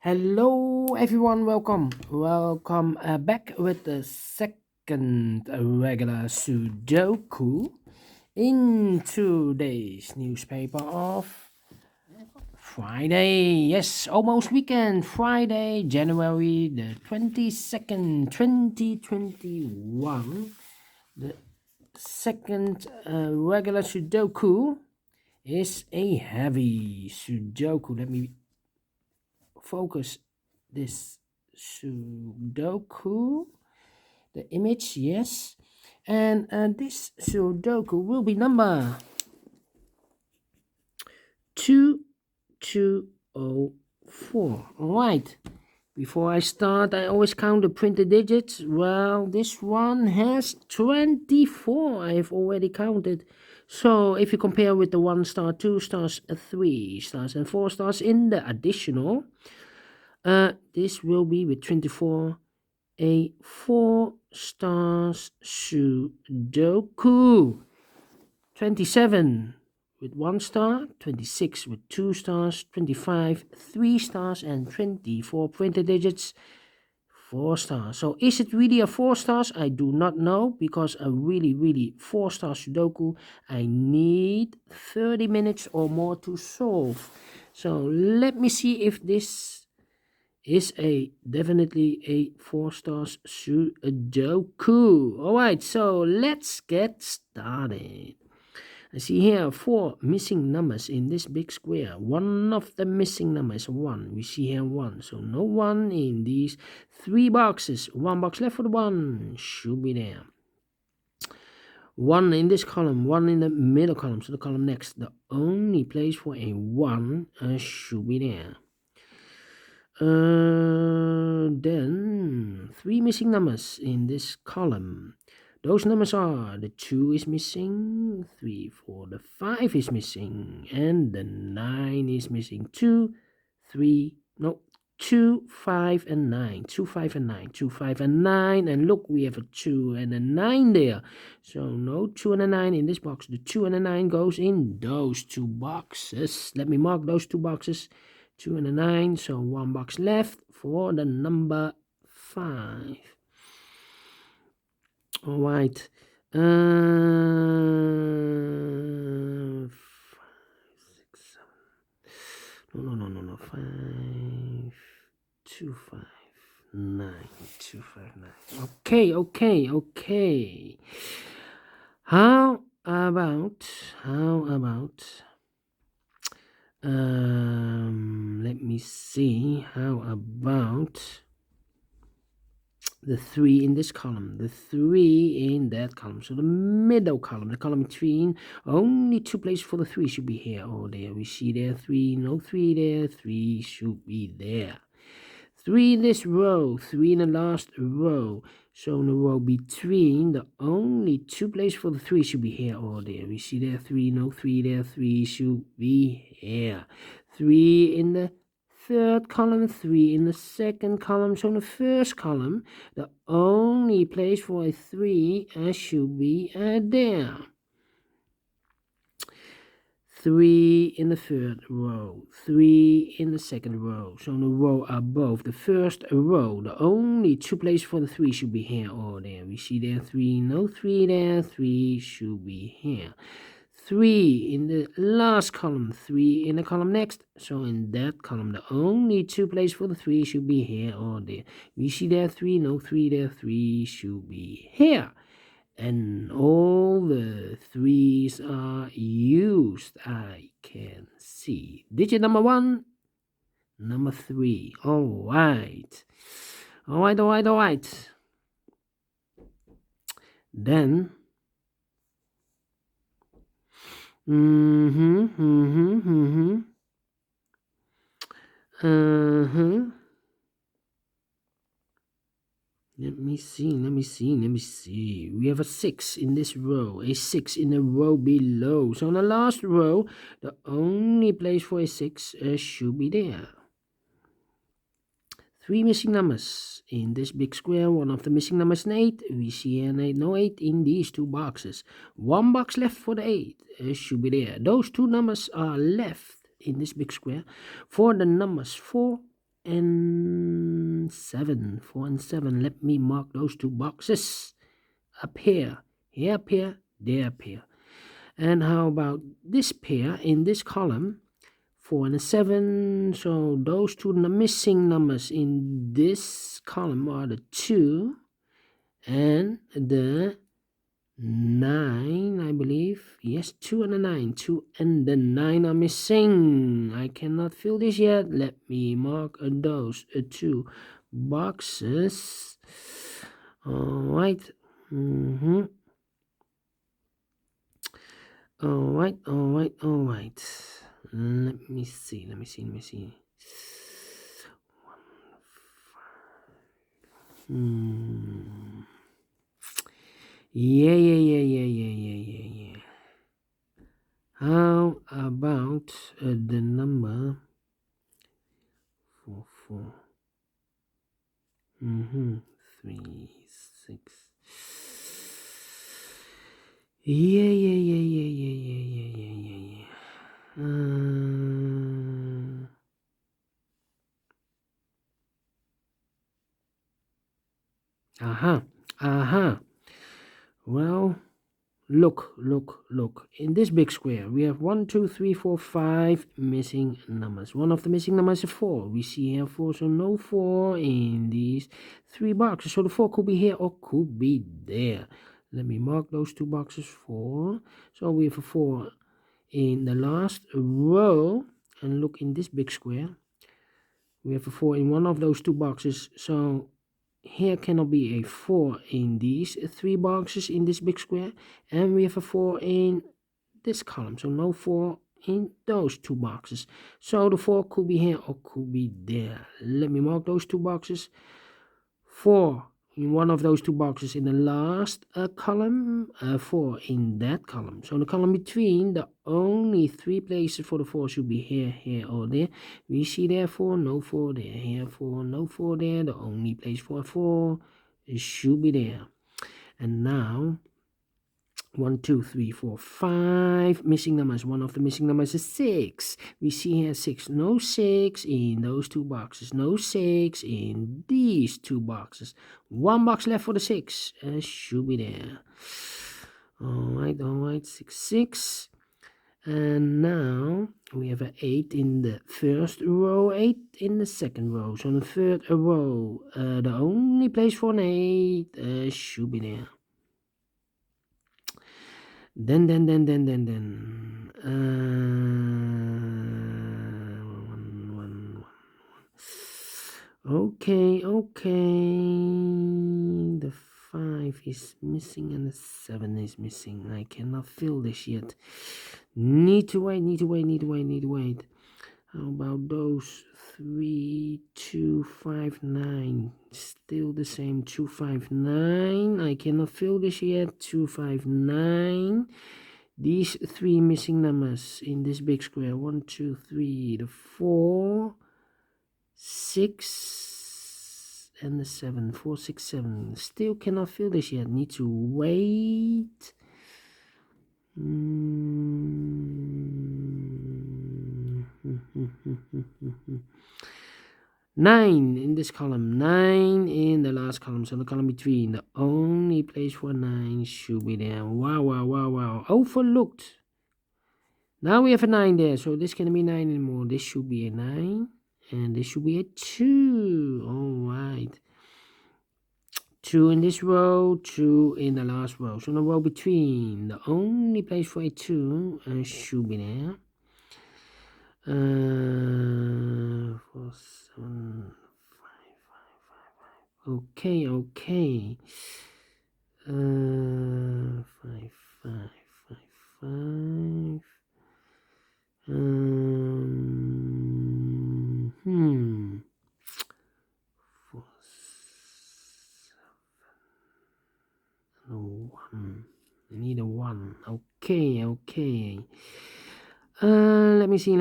Hello everyone, welcome back with the second regular Sudoku in today's newspaper of Friday. Yes, almost weekend, Friday, January the 22nd, 2021. The second regular Sudoku is a heavy Sudoku. Let me focus this Sudoku, the image, yes, and this Sudoku will be number 2204. All right, before I start, I always count the printed digits. Well, this one has 24. I've already counted. So if you compare with the 1 star, 2 stars, 3 stars, and 4 stars in the additional, this will be with 24 a 4 stars Sudoku. 27 with 1 star, 26 with 2 stars, 25 3 stars, and 24 printed digits 4 stars. So is it really a 4 stars? I do not know, because a really 4 star Sudoku I need 30 minutes or more to solve. So let me see if this is definitely a 4 stars Sudoku. All right, so let's get started. I see here 4 missing numbers in this big square. One of the missing numbers is 1. We see here 1, so no 1 in these 3 boxes. 1 box left for the 1 should be there. 1 in this column, 1 in the middle column, so the column next. The only place for a 1 should be there. Then 3 missing numbers in this column. Those numbers are the 2 is missing, 3, 4, the 5 is missing, and the 9 is missing. 2, 5, and 9. 2, 5, and 9. 2, 5, and 9. And look, we have a 2 and a 9 there. So no 2 and a 9 in this box. The 2 and a 9 goes in those 2 boxes. Let me mark those 2 boxes. 2 and a 9, so 1 box left for the number 5. All right. 5, 6, 7. No. 5, 2, 5, 9, 2, 5, 9. Okay. How about let me see. How about the 3 in this column, the 3 in that column? So the middle column, the column between, only 2 places for the 3 should be here or there. We see there 3, no 3 there, 3 should be there. 3 in this row, 3 in the last row. So in the row between, the only 2 places for the 3 should be here or there. We see there 3, no 3 there, 3 should be here. 3 in the third column, 3 in the second column. So in the first column, the only place for a 3 should be there. 3 in the third row, 3 in the second row. So in the row above the first row, the only 2 places for the 3 should be here or there. We see there 3, no 3 there, 3 should be here. 3 in the last column, 3 in the column next. So in that column, the only 2 places for the 3 should be here or there. We see there 3, no 3 there, 3 should be here. And all the 3s are used, I can see. Digit number 1, number 3. All right. Then, Let me see. We have a 6 in this row, a 6 in the row below. So in the last row, the only place for a 6 should be there. 3 missing numbers in this big square. One of the missing numbers is an 8. We see an 8, no 8 in these 2 boxes. 1 box left for the 8 should be there. Those 2 numbers are left in this big square for the numbers 4 and 7. 4 and 7. Let me mark those two boxes. Up here. Here appear, there appear. And how about this pair in this column? 4 and a 7. So those two missing numbers in this column are the 2 and the 9, I believe. Yes, 2 and a 9. 2 and the 9 are missing. I cannot fill this yet. Let me mark those two boxes. All right. All right. Let me see. Yeah. How about the number 4? 3, 6. Yeah. Well, look. In this big square, we have 1, 2, 3, 4, 5 missing numbers. One of the missing numbers is 4. We see here 4, so no 4 in these 3 boxes. So the 4 could be here or could be there. Let me mark those 2 boxes 4. So we have a 4 in the last row. And look in this big square. We have a 4 in one of those 2 boxes. So here cannot be a 4 in these 3 boxes in this big square, and we have a 4 in this column, so no 4 in those 2 boxes. So the 4 could be here or could be there. Let me mark those 2 boxes. 4 in one of those 2 boxes in the last column, 4 in that column. So the column between, the only 3 places for the 4 should be here or there. We see there 4, no 4 there, here 4, no 4 there. The only place for 4 should be there. And now 1, 2, 3, 4, 5 missing numbers. One of the missing numbers is 6. We see here 6. No 6 in those 2 boxes. No 6 in these 2 boxes. 1 box left for the 6. Should be there. Alright. 6. And now we have an 8 in the first row, 8 in the second row. So in the third row, the only place for an 8 should be there. Then. Okay. The 5 is missing and the 7 is missing. I cannot fill this yet. Need to wait. How about those 3, 2, 5, 9? Still the same 2, 5, 9. I cannot fill this yet. 2, 5, 9. These 3 missing numbers in this big square. 1, 2, 3. The 4, 6, and the 7. 4, 6, 7. Still cannot fill this yet. Need to wait. 9 in this column, 9 in the last column, so the column between, the only place for 9 should be there. Wow. Overlooked. Now we have a 9 there, so this can't be 9 anymore. This should be a 9, and this should be a 2. Alright. 2 in this row, 2 in the last row. So the row between, the only place for a 2 should be there. 4, 7, 5. Okay. 5. 4, 7, 1. I need a 1. Okay. Let me see.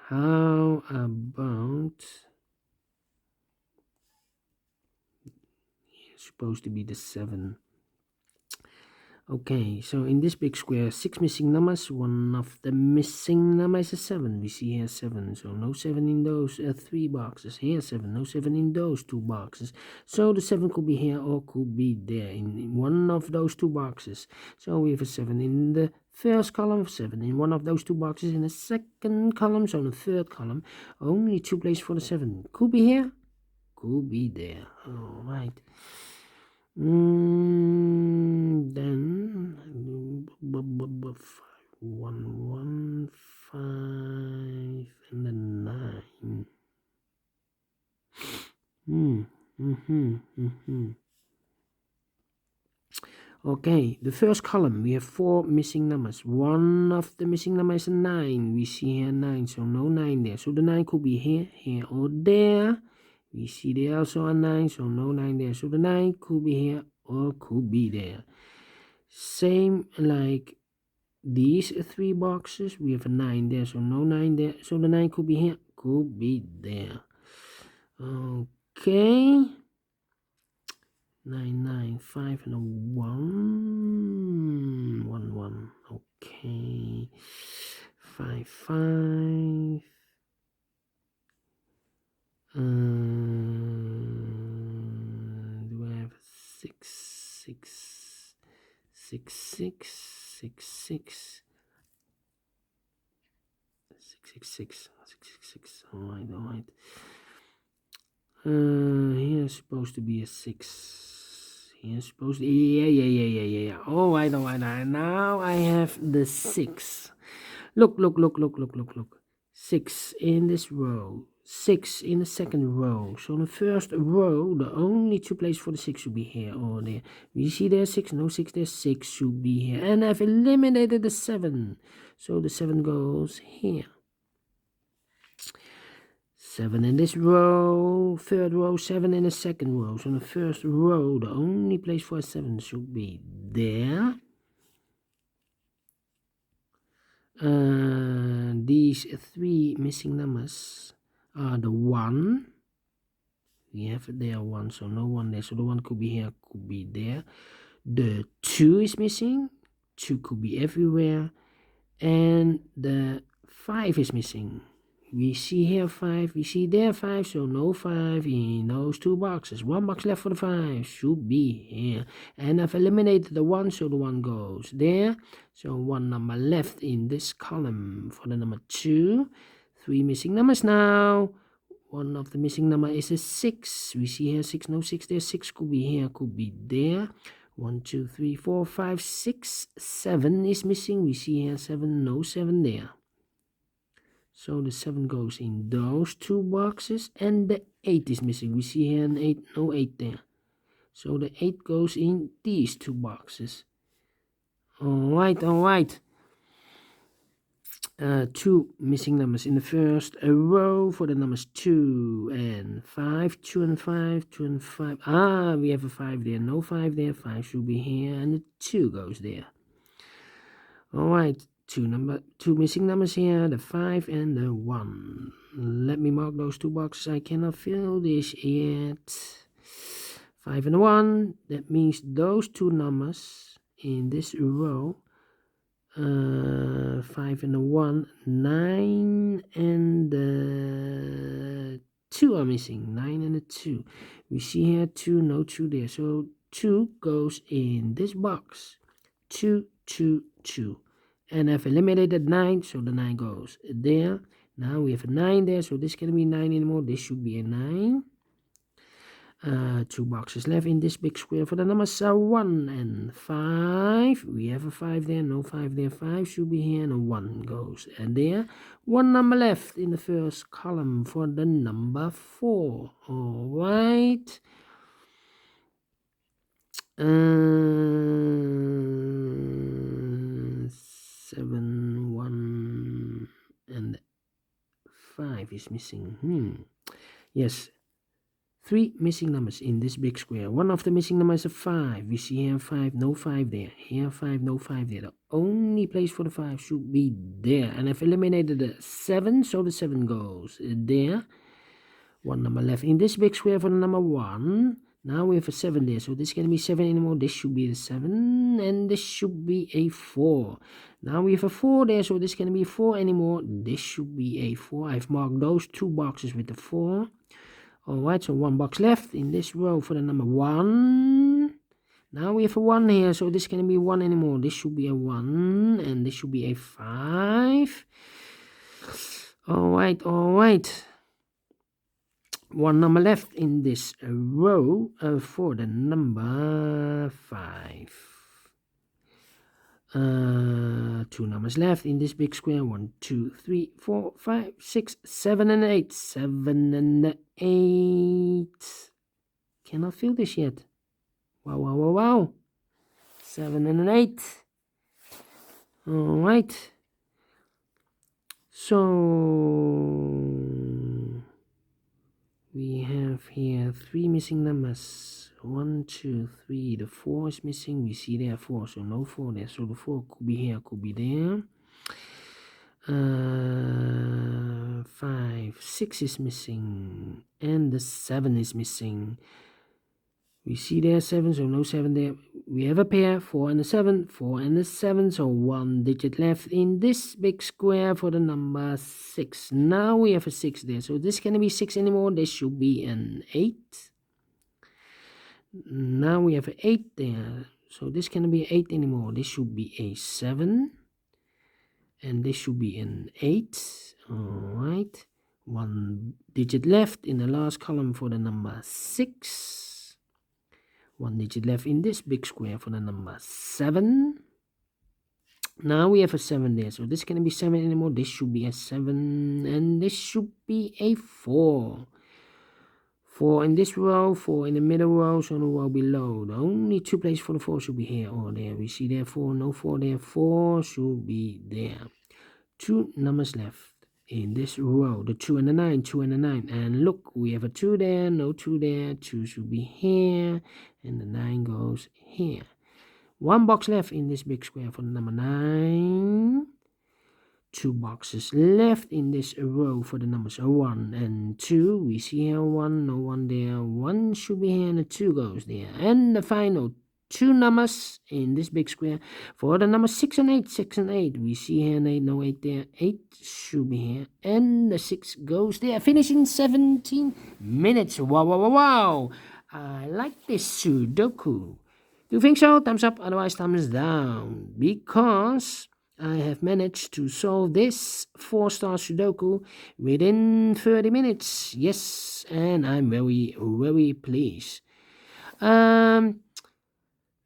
How about, it's supposed to be the 7. Okay, so in this big square, 6 missing numbers. One of the missing numbers is a 7. We see here 7, so no 7 in those 3 boxes. Here 7, no 7 in those 2 boxes. So the 7 could be here or could be there in one of those 2 boxes. So we have a 7 in the first column, 7 in one of those 2 boxes in the second column, so in the third column. Only 2 places for the 7. Could be here, could be there. All right. Then 1, 5, and then 9. Okay, the first column, we have 4 missing numbers. One of the missing numbers is a 9. We see here 9, so no 9 there. So the 9 could be here, here, or there. We see there also a 9, so no 9 there. So the 9 could be here or could be there. Same like these 3 boxes. We have a 9 there, so no 9 there. So the 9 could be here, could be there. Okay. 9, 9, 5, and a 1. 1, 1. Okay. 5, 5. Do I have 6, 6, 6, 6, 6, 6, 6, 6, 6. All right. Here's supposed to be a 6. Here's supposed to, yeah. All right. Now I have the 6. Look. 6 in this row, 6 in the second row. So in the first row, the only 2 places for the 6 should be here or there. We see there's 6, no 6, there's 6 should be here. And I've eliminated the 7. So the 7 goes here. 7 in this row, third row, 7 in the second row. So in the first row, the only place for a 7 should be there. These 3 missing numbers are the 1. We have there 1, so no 1 there. So the 1 could be here, could be there. The 2 is missing. 2 could be everywhere. And the 5 is missing. We see here 5, we see there 5, so no 5 in those 2 boxes. 1 box left for the 5, should be here. And I've eliminated the 1, so the 1 goes there. So 1 number left in this column for the number 2. 3 missing numbers now. One of the missing number is a 6. We see here 6, no 6 there. 6 could be here, could be there. 1, 2, 3, 4, 5, 6, 7 is missing. We see here 7, no 7 there. So the 7 goes in those 2 boxes, and the 8 is missing. We see here an 8, no 8 there. So the 8 goes in these 2 boxes. All right. 2 missing numbers in the first row for the numbers 2 and 5. 2 and 5, 2 and 5. We have a 5 there, no 5 there. 5 should be here, and the 2 goes there. All right. 2 missing numbers here, the 5 and the 1. Let me mark those 2 boxes. I cannot fill this yet. 5 and 1. That means those 2 numbers in this row. 5 and the 1. 9 and the 2 are missing. 9 and the 2. We see here 2, no 2 there. So 2 goes in this box. 2, 2, 2. And I've eliminated 9, so the 9 goes there. Now we have a 9 there, so this can't be 9 anymore. This should be a 9. 2 boxes left in this big square for the numbers 1 and 5. We have a 5 there, no 5 there. 5 should be here, and a 1 goes and there. 1 number left in the first column for the number 4. All right. 7, 1, and 5 is missing. Yes, 3 missing numbers in this big square. One of the missing numbers is a 5. We see here 5, no 5 there. Here 5, no 5 there. The only place for the 5 should be there. And I've eliminated the 7, so the 7 goes there. 1 number left in this big square for the number 1. Now we have a 7 there, so this is going to be 7 anymore. This should be the 7, and this should be a 4. Now we have a 4 there, so this is going to be 4 anymore. This should be a 4. I've marked those 2 boxes with the 4. Alright, so 1 box left in this row for the number 1. Now we have a 1 here, so this is going to be 1 anymore. This should be a 1, and this should be a 5. Alright. 1 number left in this row for the number 5. 2 numbers left in this big square. 1, 2, 3, 4, 5, 6, 7, and 8. 7 and 8. Cannot feel this yet. Wow. 7 and an 8. Alright. So we have here 3 missing numbers. 1, 2, 3. The 4 is missing. We see there 4, so no 4 there. So the 4 could be here, could be there. 5, 6 is missing, and the 7 is missing. We see there 7, so no 7 there. We have a pair, 4 and a 7, 4 and a 7, so 1 digit left in this big square for the number 6. Now we have a 6 there, so this can't be 6 anymore. This should be an 8. Now we have an 8 there, so this can't be 8 anymore. This should be a 7, and this should be an 8. Alright, 1 digit left in the last column for the number 6. 1 digit left in this big square for the number 7. Now we have a 7 there, so this can't be 7 anymore. This should be a 7, and this should be a 4. 4 in this row, 4 in the middle row, so the row below. The only 2 places for the 4 should be here or there. We see there 4, no 4 there. 4 should be there. 2 numbers left in this row, the 2 and the 9, 2 and the 9, and look, we have a 2 there, no 2 there. 2 should be here, and the 9 goes here. 1 box left in this big square for the number 9. 2 boxes left in this row for the numbers 1 and 2. We see here 1, no 1 there. 1 should be here, and the 2 goes there. And the final 2 numbers in this big square for the number 6 and 8. 6 and 8. We see here an 8, no 8 there. 8 should be here, and the 6 goes there. Finish in 17 minutes. Wow. I like this Sudoku. Do you think so? Thumbs up, otherwise thumbs down. Because I have managed to solve this 4-star Sudoku within 30 minutes. Yes, and I'm very, very pleased.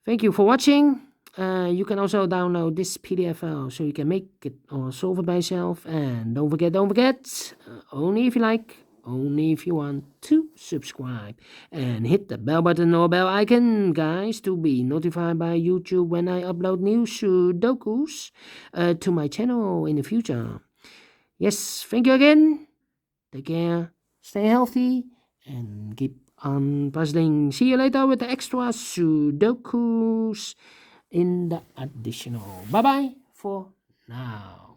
Thank you for watching. You can also download this PDF file so you can make it or solve it by yourself. And don't forget, only if you like, only if you want to subscribe. And hit the bell button or bell icon, guys, to be notified by YouTube when I upload new Sudokus to my channel in the future. Yes, thank you again. Take care, stay healthy, and keep on puzzling. See you later with the extra Sudokus in the additional. Bye-bye for now.